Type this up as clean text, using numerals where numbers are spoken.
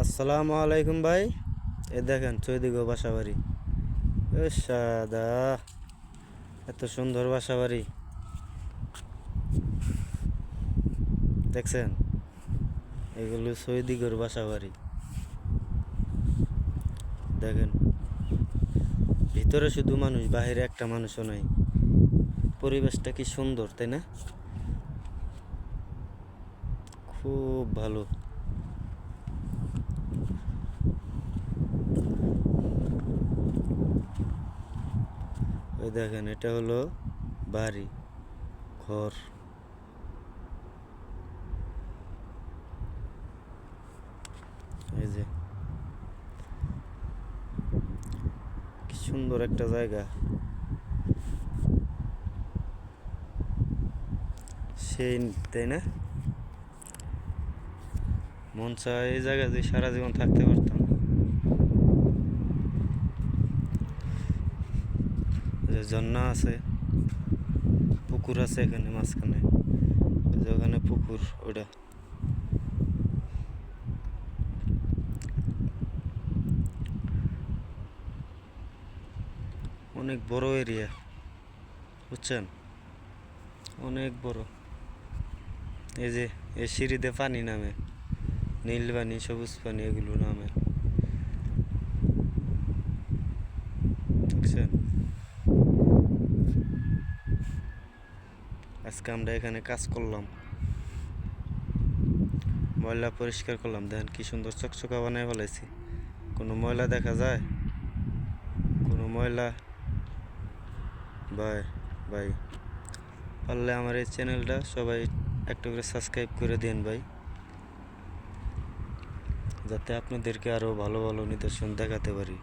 আসসালামু আলাইকুম ভাই। এ দেখেন চৈদিগো বাসা বাড়ি। এ সাদা, এত সুন্দর বাসা বাড়ি দেখছেন? এগুলো চৈদিগোর বাসা বাড়ি। দেখেন ভিতরে শুধু মানুষ, বাহিরে একটা মানুষও নাই। পরিবেশটা কি সুন্দর, তাই না? খুব ভালো। ওই দেখেন, এটা হলো বাড়ি, ঘর। এই যে কি সুন্দর একটা জায়গা, সেই, তাই না? মন চায় এই জায়গায় যে সারা জীবন থাকতে পারতাম। ঝর্ণা আছে, পুকুর আছে এখানে মাঝখানে। এই যে ওখানে পুকুর, ওটা অনেক বড় এরিয়া, বুঝছেন? অনেক বড়। এই যে এই সিঁড়িতে পানি নামে, নীল পানি, সবুজ পানি, এগুলো নামে, বুঝছেন? আজকে আমরা এখানে কাজ করলাম, ময়লা পরিষ্কার করলাম। দেখেন কি সুন্দর চকচকা বানায় ফেলাইছি। কোনো ময়লা দেখা যায়? কোনো ময়লা? ভাই, ভাই, পারলে আমার এই চ্যানেলটা সবাই একটা করে সাবস্ক্রাইব করে দিন ভাই, যাতে আপনাদেরকে আরও ভালো ভালো নিদর্শন দেখাতে পারি।